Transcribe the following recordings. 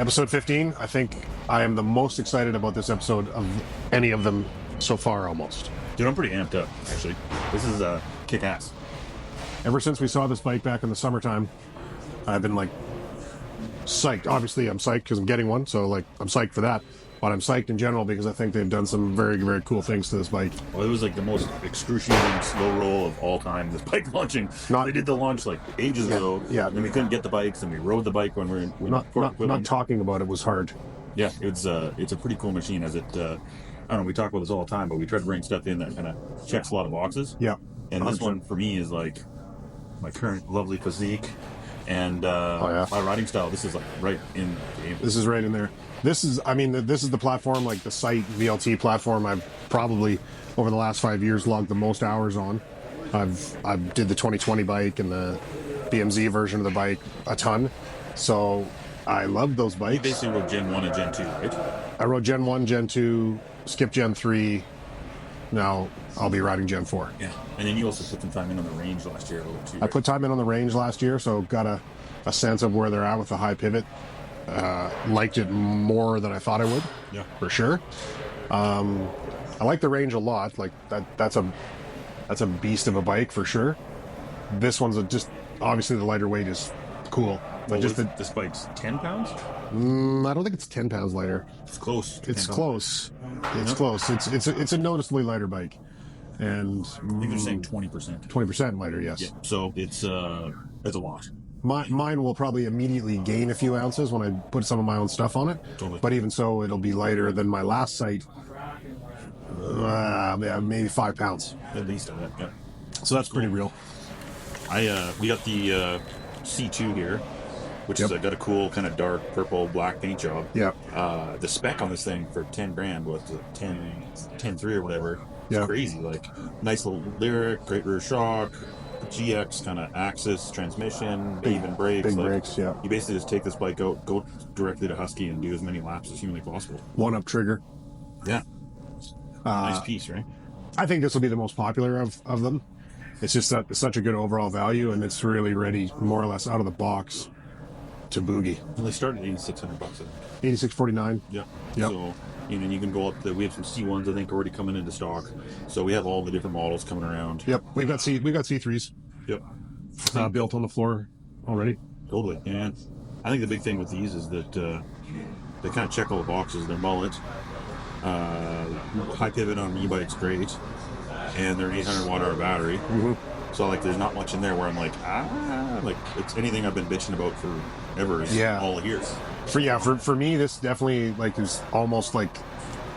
Episode 15, I think I am the most excited about this episode of any of them so far, almost. Dude, I'm pretty amped up, actually. This is kick-ass. Ever since we saw this bike back in the summertime, I've been, like, psyched. Obviously, I'm psyched because I'm getting one, so, like, I'm psyched for that. But I'm psyched in general because I think they've done some very, very cool things to this bike. Well, it was, like, the most excruciating slow roll of all time, this bike launching. They did the launch, like, ages ago. Yeah. And we couldn't get the bikes, and we rode the bike when we were in... Not talking about it was hard. Yeah, it's a pretty cool machine as it... I don't know, we talk about this all the time, but we try to bring stuff in that kind of checks a lot of boxes. Yeah. And this one, for me, is, like, my current lovely physique and my riding style. This is, like, right in the game. This is right in there. This is the platform, like the Sight VLT platform, I've probably, over the last 5 years, logged the most hours on. I did the 2020 bike and the BMZ version of the bike a ton. So I love those bikes. You basically rode Gen 1 and Gen 2, right? I rode Gen 1, Gen 2, skipped Gen 3. Now I'll be riding Gen 4. Yeah. And then you also put some time in on the range last year a little too. I put time in on the range last year, so got a sense of where they're at with the high pivot. Liked it more than I thought I would. Yeah, for sure. I like the range a lot. Like that's a beast of a bike for sure. This one's just obviously the lighter weight is cool. But just this bike's 10 pounds? I don't think it's 10 pounds lighter. It's close. It's close. It's close. It's a noticeably lighter bike, and I think they're saying 20%. 20% lighter. Yes. Yeah. So it's a lot. Mine will probably immediately gain a few ounces when I put some of my own stuff on it. Totally. But even so, it'll be lighter than my last Sight. Maybe 5 pounds. At least of that, yeah. So that's pretty real. We got the C2 here, which is got a cool kind of dark purple black paint job. Yeah. The spec on this thing for 10 grand was 10.3 or whatever. It's crazy. Like, nice little lyric, great rear shock, GX kind of axis transmission, even brakes. Big brakes, yeah. You basically just take this bike out, go directly to Husky, and do as many laps as humanly possible. One-up trigger. Yeah. Nice piece, right? I think this will be the most popular of them. It's just that it's such a good overall value, and it's really ready, more or less, out of the box to boogie. And they started at $8,600, I think. $8,649. Yeah. Yep. So, and you can go up we have some C1s, I think, already coming into stock. So we have all the different models coming around. Yep. We've got C3s. Yep. Built on the floor already. Totally. And I think the big thing with these is that they kind of check all the boxes. They're mullet. High pivot on an e-bike's great. And they're an 800 watt hour battery. Mm-hmm. So, like, there's not much in there where I'm like, it's anything I've been bitching about forever is all the years. For me, this definitely, like, is almost, like,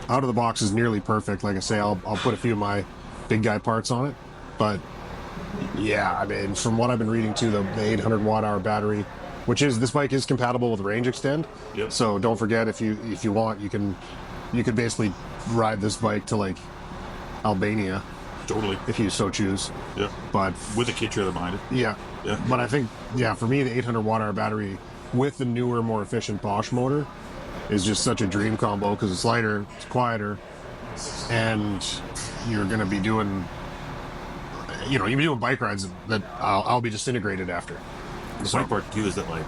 out of the box is nearly perfect. Like I say, I'll put a few of my big guy parts on it. But, yeah, I mean, from what I've been reading too, the 800 watt hour battery, this bike is compatible with range extend. Yep. So don't forget, if you want, you could basically ride this bike to, like, Albania. Totally. If you so choose. Yeah. But with a kit trailer behind it. Yeah. Yeah. But I think, for me, the 800 watt hour battery with the newer, more efficient Bosch motor is just such a dream combo because it's lighter, it's quieter, and you're going to be doing, you'll be doing bike rides that I'll be disintegrated after. The funny part too is that, like,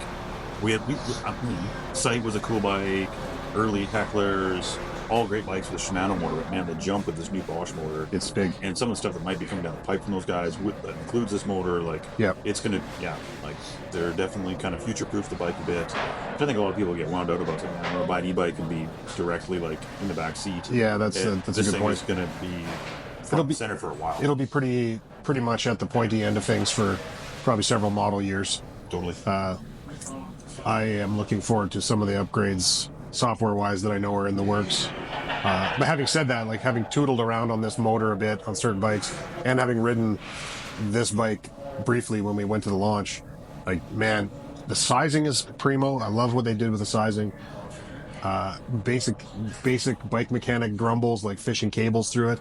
Sight was a cool bike, early Hecklers, all great bikes with a Shimano motor, but man, the jump with this new Bosch motor, it's big. And some of the stuff that might be coming down the pipe from those guys that includes this motor, like, it's gonna, like, they're definitely kind of future-proof the bike a bit. I think a lot of people get wound out about it. I'm gonna buy an e-bike and be directly, like, in the back seat. Yeah, that's a good point. This thing is gonna be front and center for a while. It'll be pretty much at the pointy end of things for probably several model years. Totally. I am looking forward to some of the upgrades software-wise that I know are in the works. But having said that, like, having tootled around on this motor a bit on certain bikes and having ridden this bike briefly when we went to the launch, like, man, the sizing is primo. I love what they did with the sizing. Basic bike mechanic grumbles, like fishing cables through it.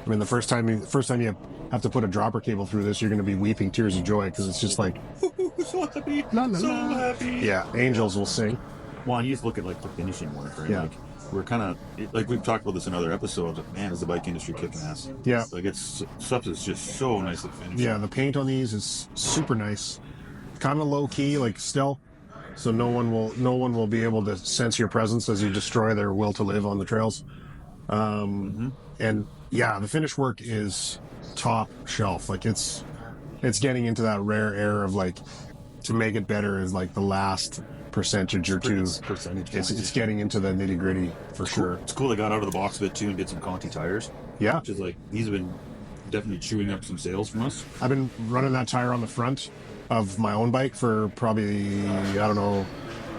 I mean, the first time you have to put a dropper cable through this, you're going to be weeping tears of joy because it's just like, so happy, so happy. Yeah, angels will sing. Well, and you just look at, like, the finishing work, right? Yeah. Like, we're kind of, like, we've talked about this in other episodes, but man, is the bike industry kicking ass. Yeah. Like, it's stuff that's just so nicely finished. Yeah, the paint on these is super nice. Kind of low key, like, still so no one will be able to sense your presence as you destroy their will to live on the trails. And yeah, the finish work is top shelf. Like it's getting into that rare air of like, to make it better is like the last percentage or two. It's getting into the nitty gritty for sure. It's cool they got out of the box a bit too and did some Conti tires. Yeah, which is like, these have been definitely chewing up some sales from us. I've been running that tire on the front of my own bike for probably, I don't know,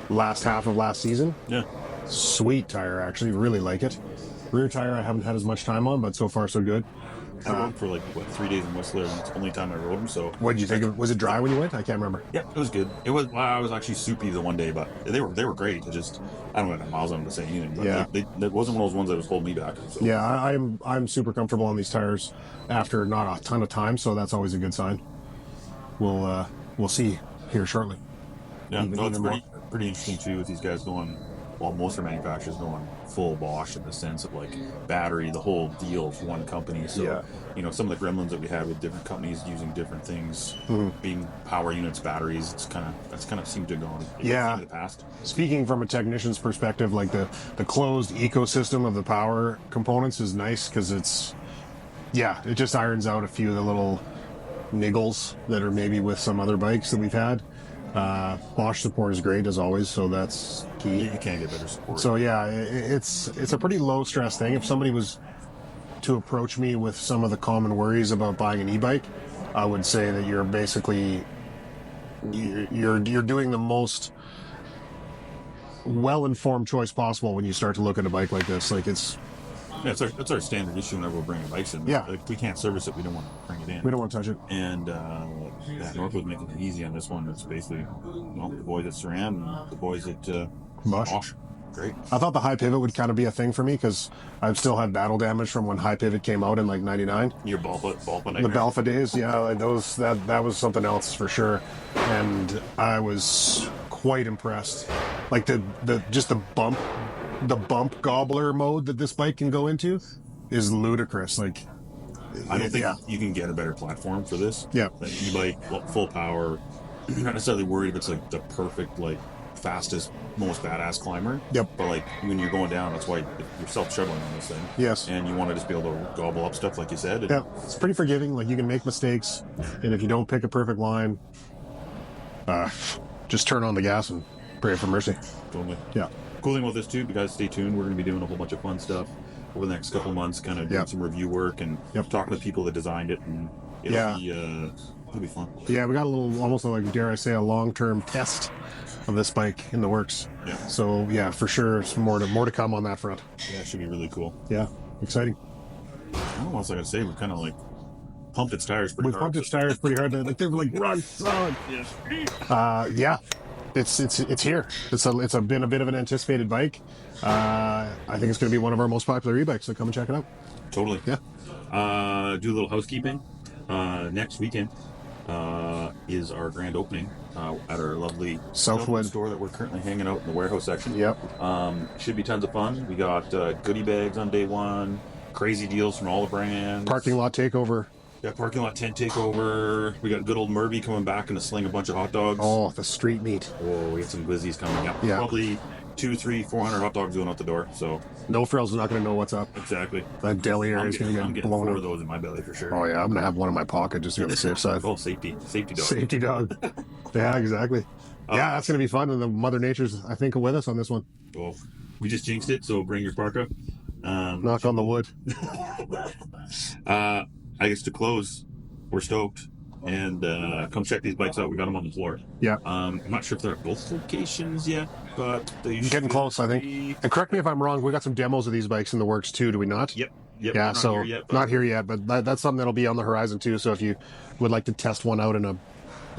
last half of last season. Yeah. Sweet tire, actually. Really like it. Rear tire I haven't had as much time on, but so far so good. I rode for like, 3 days in Whistler, and it's the only time I rode them, so... What did you think? Was it dry when you went? I can't remember. Yeah, it was good. It was, well, I was actually soupy the one day, but they were great. It just, I don't have miles on them to say anything, but yeah. That wasn't one of those ones that was holding me back. So. Yeah, I'm super comfortable on these tires after not a ton of time, so that's always a good sign. We'll see here shortly. Yeah, no, it's pretty interesting too with these guys going, well, most of the manufacturers going full Bosch in the sense of like battery, the whole deal of one company. So, yeah. You know, some of the gremlins that we have with different companies using different things, being power units, batteries, that's kind of seemed to have gone in the past. Speaking from a technician's perspective, like the closed ecosystem of the power components is nice because it just irons out a few of the little niggles that are maybe with some other bikes that we've had. Bosch support is great as always, so that's key. You can't get better support. So yeah, it's a pretty low stress thing. If somebody was to approach me with some of the common worries about buying an e-bike, I would say that you're basically you're doing the most well-informed choice possible when you start to look at a bike like this. Like it's that's our standard issue whenever we're bringing bikes in. Yeah. Like, we can't service it. We don't want to bring it in. We don't want to touch it. And Norco's making it easy on this one. It's basically, the boys at Saran and the boys at Bosch. Great. I thought the high pivot would kind of be a thing for me because I've still had battle damage from when high pivot came out in like '99. Your Balfa The Balfa days, yeah, like that was something else for sure, and I was quite impressed. Like the bump gobbler mode that this bike can go into is ludicrous. Like, I don't think you can get a better platform for this. Yeah, like e-bike, full power. You're not necessarily worried if it's like the perfect, like, fastest, most badass climber. Yep. But like when you're going down, that's why you're self-shoveling on this thing. Yes. And you want to just be able to gobble up stuff, like you said. Yeah, it's pretty forgiving. Like, you can make mistakes, and if you don't pick a perfect line, just turn on the gas and pray for mercy. Totally. Yeah. Cool thing about this too, you guys stay tuned. We're going to be doing a whole bunch of fun stuff over the next couple of months, kind of doing some review work and talking to people that designed it, and it'll be fun. Yeah, we got a little, almost like, dare I say, a long-term test of this bike in the works. Yeah. So yeah, for sure, some more to come on that front. Yeah, it should be really cool. Yeah, exciting. I don't know what else I gotta say. We've kind of like pumped its tires pretty hard. We pumped its tires pretty hard. Like, they were like rock solid. Yeah. It's here. It's been a bit of an anticipated bike. I think it's going to be one of our most popular e-bikes. So come and check it out. Totally. Yeah. Do a little housekeeping. Next weekend is our grand opening at our lovely Southwood store that we're currently hanging out in the warehouse section. Yep. Should be tons of fun. We got goodie bags on day one, crazy deals from all the brands. Parking lot takeover. Yeah, parking lot tent takeover. We got good old Murby coming back and sling a bunch of hot dogs. Oh, the street meat. Oh, we got some glizzies coming up. Yeah. Probably 200, 300, 400 hot dogs going out the door. So no frills is not going to know what's up. Exactly. That deli area is going to get blown 4 up. of those in my belly for sure. Oh yeah, I'm going to have one in my pocket just to be on the safe side. Oh, safety dog. Safety dog. Yeah, exactly. Yeah, that's going to be fun. And the Mother Nature's, I think, with us on this one. Oh, we just jinxed it, so bring your parka. Knock on the wood. I guess to close, we're stoked, and come check these bikes out. We got them on the floor. Yeah. I'm not sure if they're at both locations yet, but they getting close, I think. And correct me if I'm wrong, we got some demos of these bikes in the works too, do we not? Yep. Yeah, so not here yet, but that's something that'll be on the horizon too. So if you would like to test one out in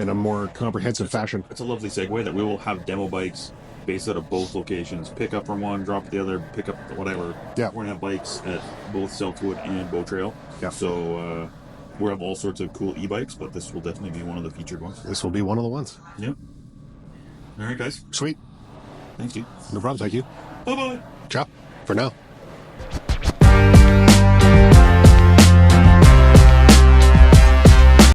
a more comprehensive fashion, it's a lovely segue that we will have demo bikes based out of both locations. Pick up from one, drop at the other, pick up whatever. Yeah. We're gonna have bikes at both Southwood and Bow Trail. Yeah. So we have all sorts of cool e-bikes, but this will definitely be one of the featured ones. This will be one of the ones. Yep. All right, guys. Sweet. Thank you. No problem. Thank you. Bye-bye. Ciao. For now.